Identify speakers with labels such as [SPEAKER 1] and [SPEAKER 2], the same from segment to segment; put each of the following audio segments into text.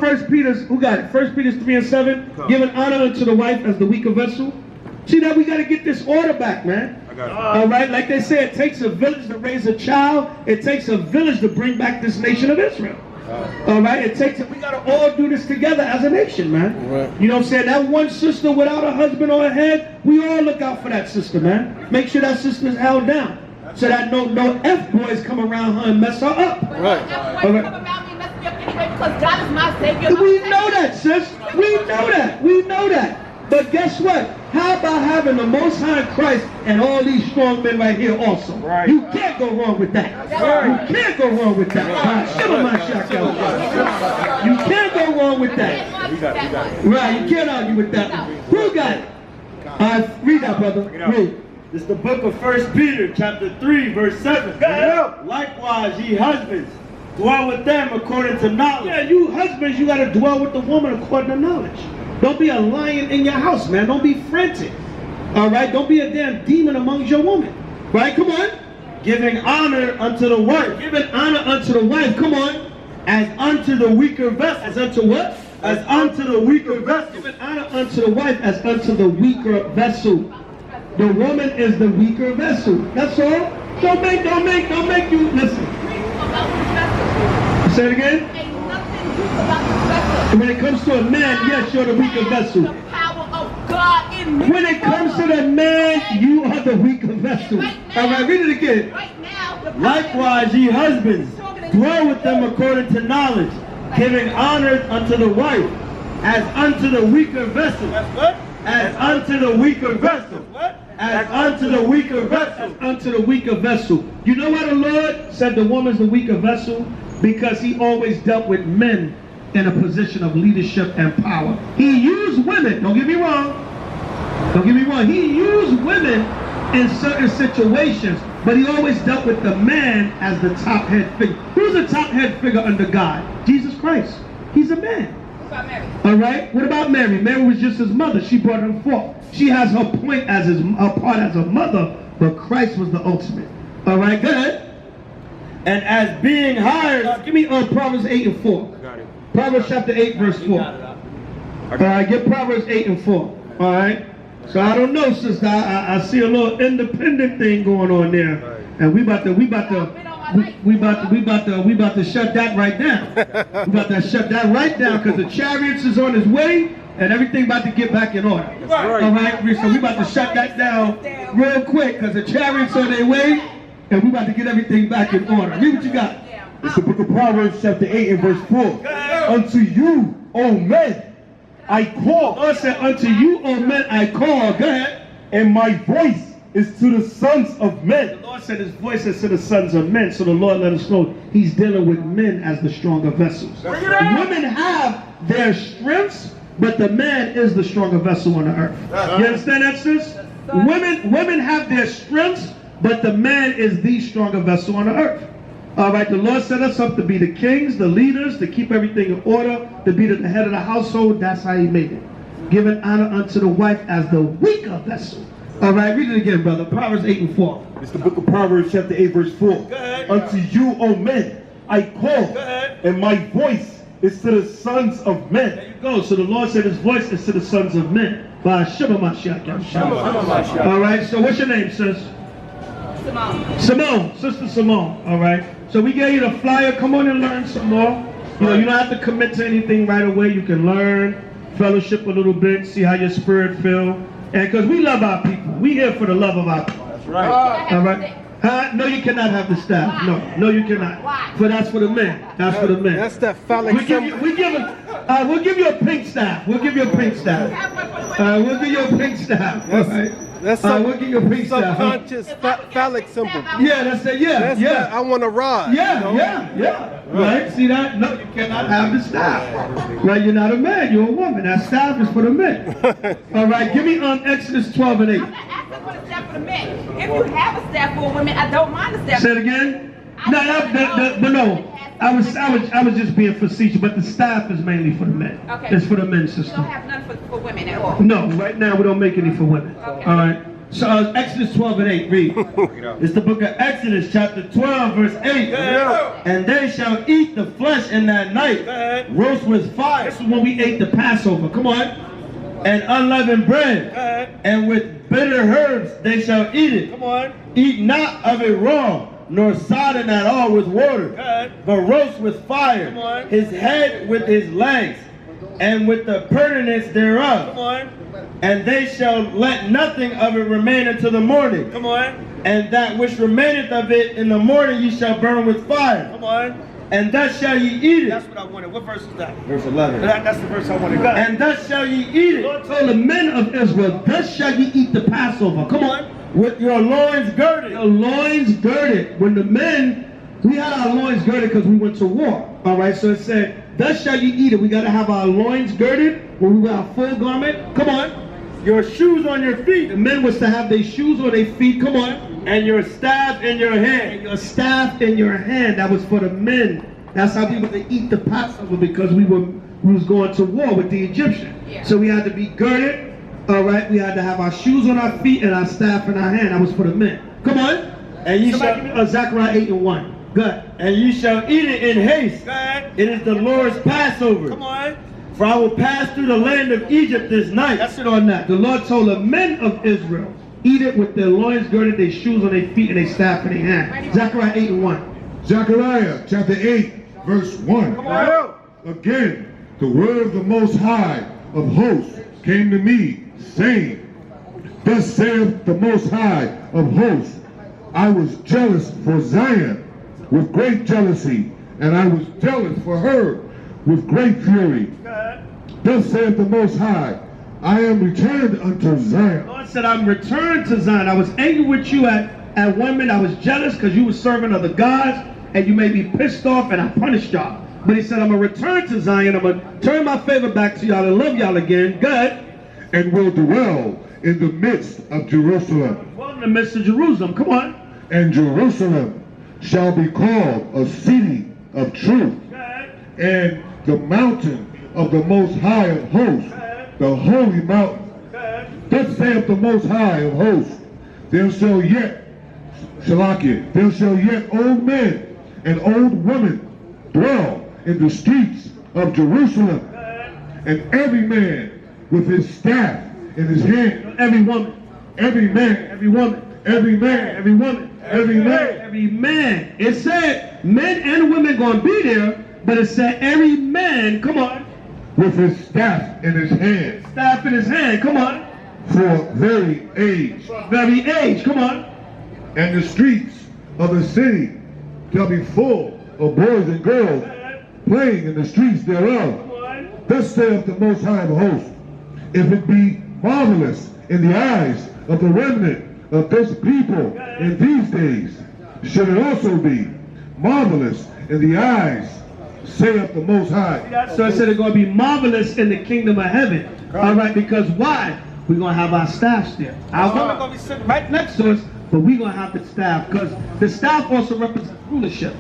[SPEAKER 1] First Peter's, who got it? 1 Peter 3 and 7. Giving honor unto the wife as the weaker vessel. See, now we got to get this order back, man. All right, like they say, it takes a village to raise a child. It takes a village to bring back this nation of Israel. All right, we got to all do this together as a nation, man. Right. You know what I'm saying? That one sister without a husband or a head, we all look out for that sister, man. Make sure that sister's held down, so that no F-boys come around her and mess her up.
[SPEAKER 2] Right.
[SPEAKER 1] All right.
[SPEAKER 3] Because God is my Savior.
[SPEAKER 1] We know that, sis. We know that. We know that. But guess what? How about having the Most High Christ and all these strong men right here also? Right. You can't go wrong with that. Right. You can't go wrong with that. Give him my shotgun. You can't go wrong with that.
[SPEAKER 2] You got it.
[SPEAKER 1] Right, you can't argue with that. Who got it? Read that, brother. Read.
[SPEAKER 4] This is the book of 1 Peter, chapter 3, verse 7. Likewise, ye husbands, dwell with them according to knowledge.
[SPEAKER 1] Yeah, you husbands, you got to dwell with the woman according to knowledge. Don't be a lion in your house, man. Don't be frantic. All right? Don't be a damn demon amongst your woman. Right? Come on.
[SPEAKER 4] Giving honor unto the wife.
[SPEAKER 1] Giving honor unto the wife. Come on.
[SPEAKER 4] As unto the weaker vessel.
[SPEAKER 1] As unto what?
[SPEAKER 4] As unto the weaker vessel.
[SPEAKER 1] Giving honor unto the wife as unto the weaker vessel. The woman is the weaker vessel. That's all. Don't make you listen. Say it again. When it comes to a man, yes, you're the weaker vessel.
[SPEAKER 3] The power of God in me.
[SPEAKER 1] When it comes to the man, you are the weaker vessel.
[SPEAKER 3] Right now,
[SPEAKER 1] all right, read it again.
[SPEAKER 3] Right now,
[SPEAKER 4] likewise, ye husbands, dwell with them according to knowledge, giving honor unto the wife, as unto the weaker vessel. As unto the weaker vessel. As unto the weaker vessel.
[SPEAKER 1] As unto the weaker vessel. You know why the Lord said the woman's the weaker vessel? Because he always dealt with men in a position of leadership and power. He used women, don't get me wrong. Don't get me wrong. He used women in certain situations, but he always dealt with the man as the top head figure. Who's the top head figure under God? Jesus Christ. He's a man.
[SPEAKER 3] What about Mary?
[SPEAKER 1] All right. What about Mary? Mary was just his mother. She brought him forth. She has her point as her part as a mother, but Christ was the ultimate. All right. Go ahead.
[SPEAKER 4] And as being hired,
[SPEAKER 1] give me Proverbs 8 and 4.
[SPEAKER 2] Got it.
[SPEAKER 1] Proverbs chapter 8 verse 4. All right, get Proverbs 8 and 4. All right. So I don't know, sister. I see a little independent thing going on there, and we about to shut that right down. We about to shut that right down because the chariots is on his way, and everything about to get back in order.
[SPEAKER 2] Right.
[SPEAKER 1] All right. So we about to shut that down real quick because the chariots on their way, and we about to get everything back in order. Read what you got.
[SPEAKER 4] it's the book of Proverbs chapter 8 and verse 4. Unto you, O men, I call.
[SPEAKER 1] The Lord said, unto you, O men, I call. Go ahead.
[SPEAKER 4] And my voice is to the sons of men.
[SPEAKER 1] The Lord said his voice is to the sons of men. So the Lord let us know he's dealing with men as the stronger vessels. Women have their strengths, but the man is the stronger vessel on the earth. You understand that, sis? Women have their strengths, but the man is the stronger vessel on the earth. All right, the Lord set us up to be the kings, the leaders, to keep everything in order, to be the head of the household. That's how he made it. Giving honor unto the wife as the weaker vessel. All right, read it again, brother. Proverbs 8 and 4.
[SPEAKER 4] It's the book of Proverbs chapter 8 verse 4. Unto you, O men, I call, and my voice is to the sons of men.
[SPEAKER 1] There you go. So the Lord said his voice is to the sons of men. By Shema Mashiach. All right, so what's your name, sis? Simone, Sister Simone. All right. So we gave you the flyer. Come on and learn some more. You know, you don't have to commit to anything right away. You can learn, fellowship a little bit, see how your spirit feel. And because we love our people. We here for the love of our people.
[SPEAKER 4] That's right.
[SPEAKER 1] All right. No, you cannot have the staff. No, you cannot.
[SPEAKER 3] Why?
[SPEAKER 1] For that's for the men. That's for the men.
[SPEAKER 2] That's that phallic
[SPEAKER 1] We'll give you a pink staff. We'll give you a pink staff. We'll give you a pink staff. All right.
[SPEAKER 2] That's
[SPEAKER 1] we'll give you a pink staff.
[SPEAKER 2] subconscious phallic symbol.
[SPEAKER 1] Yeah, that's it. Yeah,
[SPEAKER 2] That's that, I want to ride.
[SPEAKER 1] Yeah. Right? See that? No, you cannot have the staff. Right? You're not a man. You're a woman. That staff is for the men. All right. Give me Exodus 12 and 8.
[SPEAKER 3] I'm not asking for the staff for the men. If you have a staff for women, I don't mind the staff.
[SPEAKER 1] Say it again. No. I was just being facetious, but the staff is mainly for the men.
[SPEAKER 3] Okay.
[SPEAKER 1] It's for the men's
[SPEAKER 3] You
[SPEAKER 1] system.
[SPEAKER 3] don't have none for women at all.
[SPEAKER 1] No, right now we don't make any for women.
[SPEAKER 3] Okay.
[SPEAKER 1] All right.
[SPEAKER 4] So Exodus 12 and 8, read. It's the book of Exodus, chapter 12, verse 8. And they shall eat the flesh in that night, roast with fire.
[SPEAKER 1] This is when we ate the Passover. Come on.
[SPEAKER 4] And unleavened bread. And with bitter herbs they shall eat it.
[SPEAKER 2] Come on.
[SPEAKER 4] Eat not of it raw, nor sodden at all with water, but roast with fire, his head with his legs, and with the purtenance thereof.
[SPEAKER 2] Come on.
[SPEAKER 4] And they shall let nothing of it remain until the morning.
[SPEAKER 2] Come on.
[SPEAKER 4] And that which remaineth of it in the morning ye shall burn with fire.
[SPEAKER 2] Come on.
[SPEAKER 4] And thus shall ye eat it.
[SPEAKER 2] That's what I wanted. What verse is that?
[SPEAKER 4] Verse 11.
[SPEAKER 2] That's the verse I wanted. Go ahead.
[SPEAKER 4] And thus shall ye eat
[SPEAKER 1] The Lord
[SPEAKER 4] it.
[SPEAKER 1] told the men of Israel, thus shall ye eat the Passover. Come on.
[SPEAKER 4] With your loins girded.
[SPEAKER 1] Your loins girded. When the men, we had our loins girded because we went to war. All right, so it said, thus shall ye eat it. We got to have our loins girded when we wear our full garment. Come on.
[SPEAKER 4] Your shoes on your feet.
[SPEAKER 1] The men was to have their shoes on their feet. Come on.
[SPEAKER 4] And your staff in your hand.
[SPEAKER 1] And your staff in your hand. That was for the men. That's how we were to eat the Passover, because we was going to war with the Egyptians.
[SPEAKER 3] Yeah.
[SPEAKER 1] So we had to be girded. All right, we had to have our shoes on our feet and our staff in our hand. That was for the men. Come on.
[SPEAKER 4] And ye shall,
[SPEAKER 1] Zechariah 8 and 1. Good.
[SPEAKER 4] and ye shall eat it in haste.
[SPEAKER 2] Go ahead.
[SPEAKER 4] It is the Lord's Passover.
[SPEAKER 2] Come on.
[SPEAKER 4] For I will pass through the land of Egypt this night.
[SPEAKER 1] That's it on that. The Lord told the men of Israel, eat it with their loins girded, their shoes on their feet, and their staff in their hand. Zechariah 8 and 1.
[SPEAKER 5] Zechariah chapter 8, verse 1.
[SPEAKER 2] Come on.
[SPEAKER 5] Again, the word of the Most High of hosts came to me, saying, Thus saith the Most High of hosts, I was jealous for Zion with great jealousy, and I was jealous for her with great fury. Thus saith the Most High, I am returned unto
[SPEAKER 1] The
[SPEAKER 5] Zion.
[SPEAKER 1] Lord said, I'm returned to Zion. I was angry with you at one minute. I was jealous because you were serving other gods, and you made me pissed off, and I punished y'all. But he said, I'm going to return to Zion. I'm going to turn my favor back to y'all and love y'all again. Good.
[SPEAKER 5] And will dwell in the midst of Jerusalem.
[SPEAKER 1] Well, in the midst of Jerusalem. Come on.
[SPEAKER 5] And Jerusalem shall be called a city of truth, and the mountain of the Most High of hosts, the holy mountain. Thus saith the Most High of hosts, there shall yet old men and old women dwell in the streets of Jerusalem, and every man with his staff in his hand.
[SPEAKER 1] Every woman.
[SPEAKER 5] Every man,
[SPEAKER 1] Every woman.
[SPEAKER 5] every man,
[SPEAKER 1] Every woman.
[SPEAKER 5] every man.
[SPEAKER 1] Every man. It said men and women going to be there, but it said every man, come on,
[SPEAKER 5] with his staff in his hand,
[SPEAKER 1] staff in his hand, come on,
[SPEAKER 5] for very age.
[SPEAKER 1] very age, come on.
[SPEAKER 5] And the streets of the city shall be full of boys and girls playing in the streets thereof. Thus saith the Most High of hosts, if it be marvelous in the eyes of the remnant of this people in these days, should it also be marvelous in the eyes, saith the Most High.
[SPEAKER 1] So I said it's going to be marvelous in the kingdom of heaven. All right, because why? We're going to have our staffs there. Our women going to be sitting right next to us, but we're going to have the staff, because the staff also represents rulership.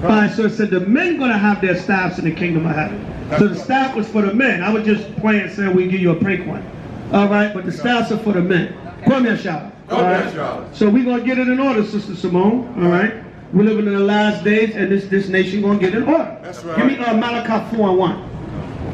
[SPEAKER 1] All right, so it said the men going to have their staffs in the kingdom of heaven. So the staff was for the men. I was just playing saying we give you a prank one. All right, but the staffs are for the men. Come here, shout. All right. So we're going to get it in order, Sister Simone. All right. We're living in the last days, and this nation going to get in order.
[SPEAKER 5] That's right.
[SPEAKER 1] Give me Malachi 4 and 1.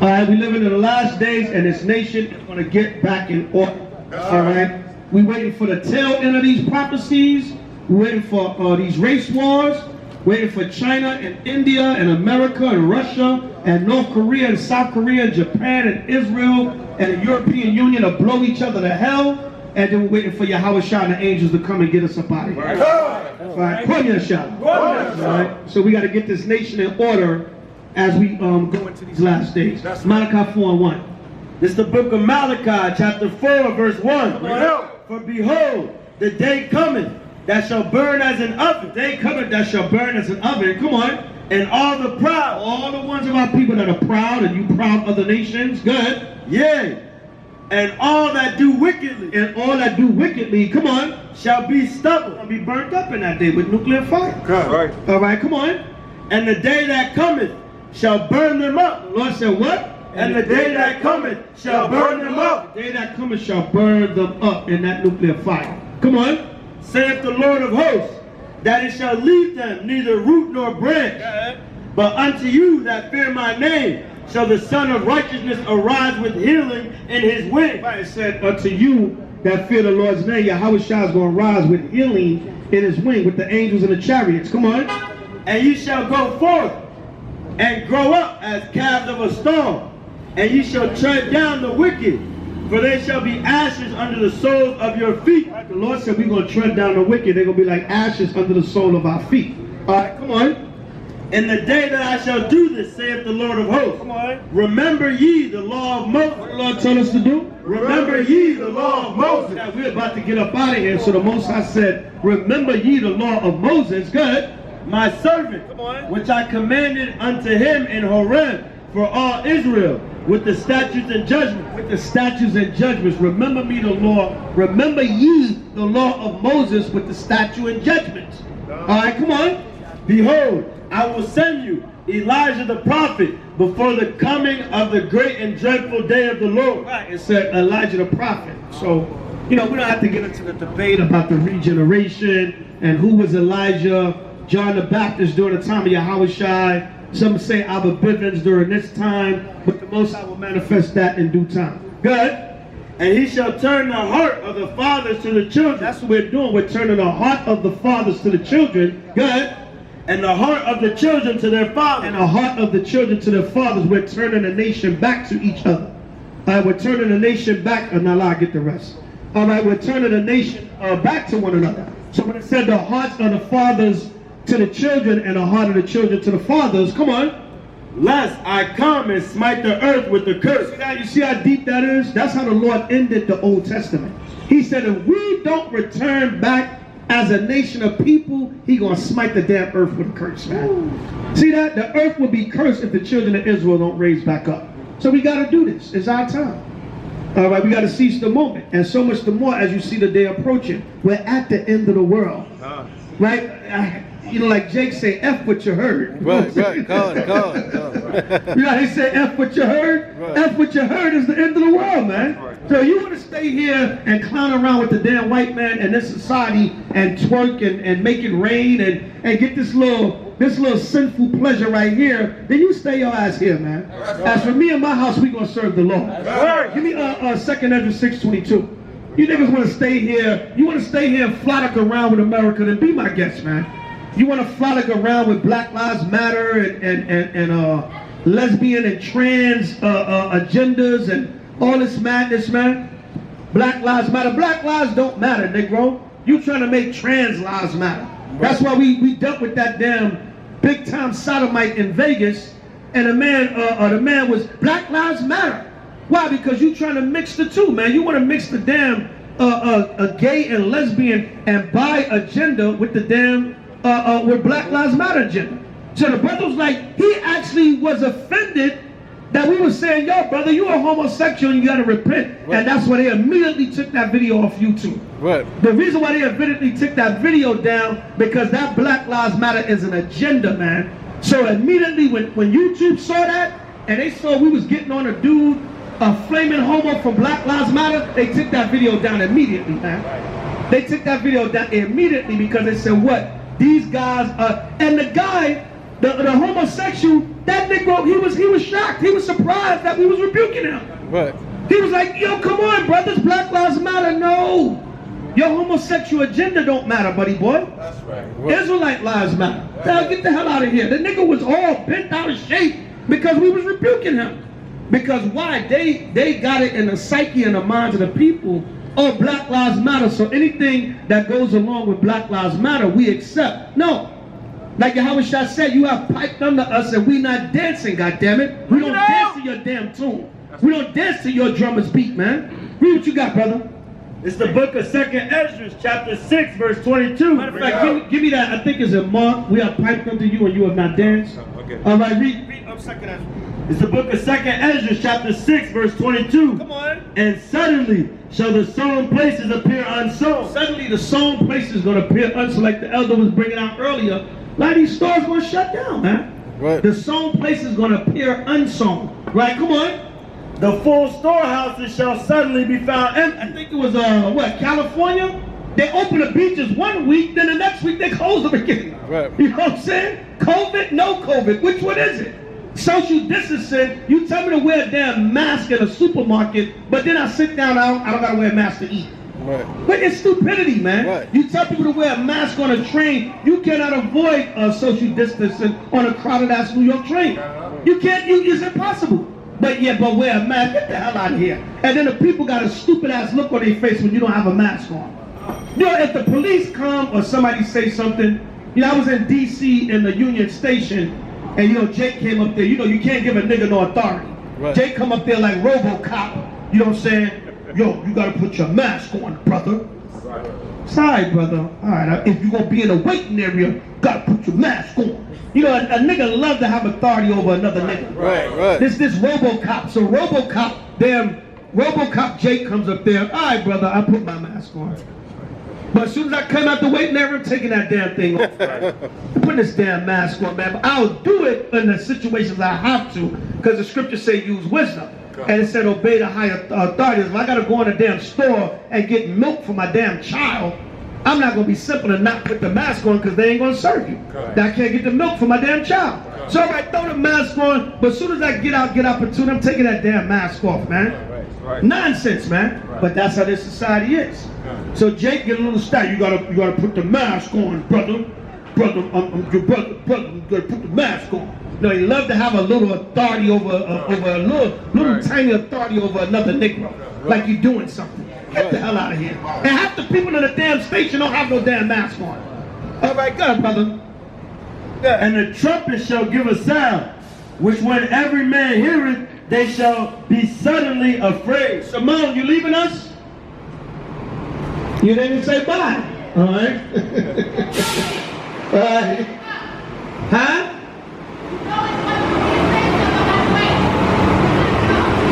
[SPEAKER 1] All right, we're living in the last days, and this nation is going to get back in order. All right. We're waiting for the tail end of these prophecies. We're waiting for these race wars. Waiting for China and India and America and Russia and North Korea and South Korea and Japan and Israel and the European Union to blow each other to hell. And then we're waiting for H.O.I and the angels to come and get us up out of here. All right, come here, shout. All right, so we got to get this nation in order as we go into these last days. Malachi 4 and 1.
[SPEAKER 4] This is the book of Malachi, chapter 4, verse 1. For behold, the day cometh that shall burn as an oven.
[SPEAKER 1] They cometh that shall burn as an oven. Come on.
[SPEAKER 4] And all the proud,
[SPEAKER 1] All the ones of our people that are proud, and you proud other nations, good.
[SPEAKER 4] yea, and all that do wickedly,
[SPEAKER 1] And all that do wickedly, come on,
[SPEAKER 4] shall be stubble.
[SPEAKER 1] will be burnt up in that day with nuclear fire.
[SPEAKER 5] Right.
[SPEAKER 1] All right, come on.
[SPEAKER 4] And the day that cometh shall burn them up.
[SPEAKER 1] The Lord said what?
[SPEAKER 4] And the day that cometh shall burn them up.
[SPEAKER 1] The day that cometh shall burn them up in that nuclear fire. Come on.
[SPEAKER 4] Saith the Lord of hosts, that it shall leave them neither root nor branch. But unto you that fear my name shall the Son of Righteousness arise with healing in his wing.
[SPEAKER 1] Right, it said, unto you that fear the Lord's name, H.O.I is going to rise with healing in his wing, with the angels and the chariots. Come on.
[SPEAKER 4] And ye shall go forth and grow up as calves of a stone, and ye shall tread down the wicked, for they shall be ashes under the soles of your feet.
[SPEAKER 1] Right, the Lord said we're going to tread down the wicked. They're going to be like ashes under the sole of our feet. All right, come on.
[SPEAKER 4] In the day that I shall do this, saith the Lord of hosts,
[SPEAKER 1] Come on.
[SPEAKER 4] remember ye the law of Moses.
[SPEAKER 1] What the Lord told us to do?
[SPEAKER 4] Remember ye the law of Moses.
[SPEAKER 1] Now, we're about to get up out of here. So the Most High said, remember ye the law of Moses. Good.
[SPEAKER 4] My servant, which I commanded unto him in Horeb for all Israel, with the statutes and judgments.
[SPEAKER 1] With the statutes and judgments. Remember me the law. Remember ye the law of Moses with the statute and judgments. All right, come on.
[SPEAKER 4] Behold, I will send you Elijah the prophet before the coming of the great and dreadful day of the Lord.
[SPEAKER 1] Right, it said Elijah the prophet. So, you know, we don't have to get into the debate about the regeneration and who was Elijah, John the Baptist during the time of H.O.I. Some say Abba Bivens during this time, but the Most High will manifest that in due time. Good.
[SPEAKER 4] And he shall turn the heart of the fathers to the children.
[SPEAKER 1] That's what we're doing. We're turning the heart of the fathers to the children. Good.
[SPEAKER 4] And the heart of the children to their fathers.
[SPEAKER 1] And the heart of the children to their fathers. We're turning the nation back to each other. All right, we're turning the nation back. And now I'll get the rest. All right, we're turning the nation back to one another. So when it said the hearts of the fathers to the children and the heart of the children to the fathers, come on.
[SPEAKER 4] Lest I come and smite the earth with the curse.
[SPEAKER 1] You see how deep that is? That's how the Lord ended the Old Testament. He said if we don't return back as a nation of people, he gonna smite the damn earth with a curse, man. Ooh. See that? The earth will be cursed if the children of Israel don't raise back up. So we gotta do this. It's our time. All right, we gotta seize the moment. And so much the more as you see the day approaching. We're at the end of the world. Right? You know, like Jake say, F what you heard.
[SPEAKER 2] Right, go on.
[SPEAKER 1] You know how they say F what you heard? Right. F what you heard is the end of the world, man. Right. So you want to stay here and clown around with the damn white man and this society and twerk and make it rain and get this little sinful pleasure right here, then you stay your ass here, man. Right. As for me and my house, we gonna serve the Lord. Right. Give me 2 Ezra 6:22. You niggas want to stay here? You want to stay here and frolic around with America? Then be my guest, man. You want to frolic around with Black Lives Matter and lesbian and trans agendas and all this madness, man? Black Lives Matter. Black lives don't matter, Negro. You trying to make trans lives matter. That's why we dealt with that damn big time sodomite in Vegas, and the man was Black Lives Matter. Why? Because you trying to mix the two, man. You want to mix the damn gay and lesbian and bi agenda with the damn with Black Lives Matter agenda. So the brother was like, he actually was offended that we were saying, yo, brother, you are homosexual and you got to repent. Right. And that's why they immediately took that video off YouTube. Right. The reason why they immediately took that video down, because that Black Lives Matter is an agenda, man. So immediately when YouTube saw that, and they saw we was getting on a dude, a flaming homo from Black Lives Matter, they took that video down immediately, man. Right. They took that video down immediately because they said, what? These guys, and the guy, the homosexual, that Negro, he was shocked. He was surprised that we was rebuking him. Right. He was like, yo, come on, brothers, Black Lives Matter. No. Your homosexual agenda don't matter, buddy boy. That's right. Israelite lives matter. Now get the hell out of here. The nigga was all bent out of shape because we was rebuking him. Because why? They got it in the psyche and the minds of the people. Oh, Black Lives Matter, so anything that goes along with Black Lives Matter, we accept. No. Like H.O.I said, you have piped under us and we not dancing, goddammit. We don't dance to your damn tune. We don't dance to your drummer's beat, man. Read what you got, brother.
[SPEAKER 4] It's the book of 2 Ezra, chapter 6, verse 22.
[SPEAKER 1] Matter of fact, give me that. I think it's in Mark. We have piped unto you and you have not danced. Okay. All right, read 2 Ezra.
[SPEAKER 4] It's the book of 2 Ezra, chapter 6, verse 22.
[SPEAKER 1] Come on.
[SPEAKER 4] And suddenly shall the sown places appear unsown.
[SPEAKER 1] Suddenly the sown places is going to appear unsown, like the elder was bringing out earlier. A lot of these stores going to shut down, man. Right. The sown place is going to appear unsown.
[SPEAKER 4] Right, come on. The full storehouses shall suddenly be found empty.
[SPEAKER 1] I think it was, California? They open the beaches one week, then the next week they close them again.
[SPEAKER 2] Right.
[SPEAKER 1] You know what I'm saying? COVID, no COVID. Which one is it? Social distancing, you tell me to wear a damn mask in a supermarket, but then I sit down, I don't gotta wear a mask to eat.
[SPEAKER 2] Right.
[SPEAKER 1] But it's stupidity, man.
[SPEAKER 2] Right.
[SPEAKER 1] You tell people to wear a mask on a train, you cannot avoid social distancing on a crowded ass New York train. You can't, it's impossible. But wear a mask, get the hell out of here. And then the people got a stupid ass look on their face when you don't have a mask on. You know, if the police come or somebody say something, you know, I was in DC in the Union Station, and you know, Jake came up there, you know, you can't give a nigga no authority.
[SPEAKER 2] Right.
[SPEAKER 1] Jake come up there like RoboCop, you know what I'm saying? Yo, you gotta put your mask on, brother. Right. Sorry, brother. All right, if you're gonna be in a waiting area, gotta put your mask on. You know, a nigga love to have authority over another nigga.
[SPEAKER 2] Right.
[SPEAKER 1] This RoboCop. So RoboCop Jake comes up there. All right, brother, I put my mask on. But as soon as I come out the waiting area, I'm taking that damn thing off. I'm putting this damn mask on, man. But I'll do it in the situations I have to, because the scriptures say use wisdom. And it said obey the higher authorities. If I gotta go in a damn store and get milk for my damn child, I'm not gonna be simple and not put the mask on because they ain't gonna serve you. I can't get the milk for my damn child. So I throw the mask on, but as soon as I get opportunity, I'm taking that damn mask off, man. Nonsense, man. But that's how this society is. So Jake get a little style. You gotta put the mask on, brother. Brother, your brother, you gotta put the mask on. No, he love to have a little authority over a little tiny authority over another nigga, like you doing something. Get the hell out of here. And half the people in the damn station don't have no damn mask on. All right, go, brother.
[SPEAKER 4] Yeah. And the trumpet shall give a sound, which when every man heareth, they shall be suddenly afraid.
[SPEAKER 1] Simone, you leaving us? You didn't even say bye. All right. All right. Huh?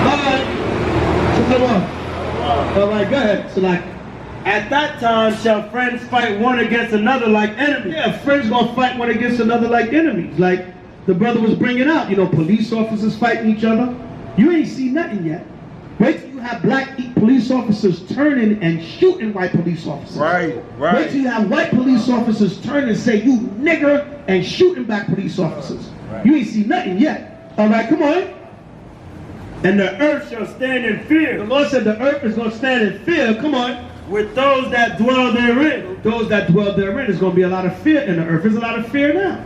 [SPEAKER 1] All right. All right, go ahead. So like,
[SPEAKER 4] at that time shall friends fight one against another like enemies.
[SPEAKER 1] yeah, friends gonna fight one against another like enemies. Like the brother was bringing out, you know, police officers fighting each other. You ain't seen nothing yet. Wait till you have black police officers turning and shooting white police officers.
[SPEAKER 2] Right.
[SPEAKER 1] Wait till you have white police officers turn and say, you nigger, and shooting black police officers. Right. You ain't seen nothing yet. All right, come on.
[SPEAKER 4] And the earth shall stand in fear.
[SPEAKER 1] The Lord said the earth is going to stand in fear. Come on.
[SPEAKER 4] With those that dwell therein.
[SPEAKER 1] Those that dwell therein, there's going to be a lot of fear in the earth. There's a lot of fear now.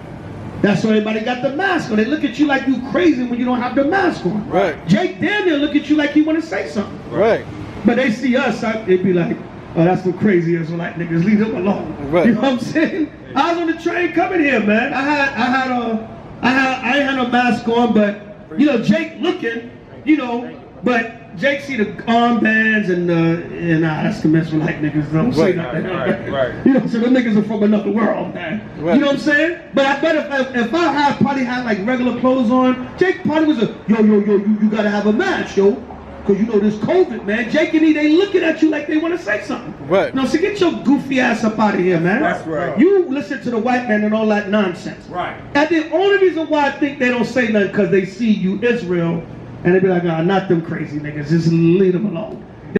[SPEAKER 1] That's why everybody got the mask on. They look at you like you crazy when you don't have the mask on.
[SPEAKER 2] Right.
[SPEAKER 1] Jake Daniel look at you like he want to say something.
[SPEAKER 2] Right.
[SPEAKER 1] But they see us, they be like, oh, that's some crazy Israelite niggas. Leave them alone.
[SPEAKER 2] Right.
[SPEAKER 1] You know what I'm saying? I was on the train coming here, man. I ain't had no mask on, but you know, Jake looking, you know, but Jake see the armbands and that's the Israelite niggas. Don't say nothing.
[SPEAKER 2] Right.
[SPEAKER 1] You know, so the niggas are from another world, man.
[SPEAKER 2] Right.
[SPEAKER 1] You know what I'm saying? But I bet if I probably had like regular clothes on, Jake probably was yo, you gotta have a mask, yo. Cause you know this COVID, man. Jake and they looking at you like they want to say something.
[SPEAKER 2] Right.
[SPEAKER 1] No, so get your goofy ass up out of here, man.
[SPEAKER 2] That's right.
[SPEAKER 1] You listen to the white man and all that nonsense.
[SPEAKER 2] Right.
[SPEAKER 1] And the only reason why I think they don't say nothing because they see you Israel and they be like, oh, not them crazy niggas. Just leave them alone.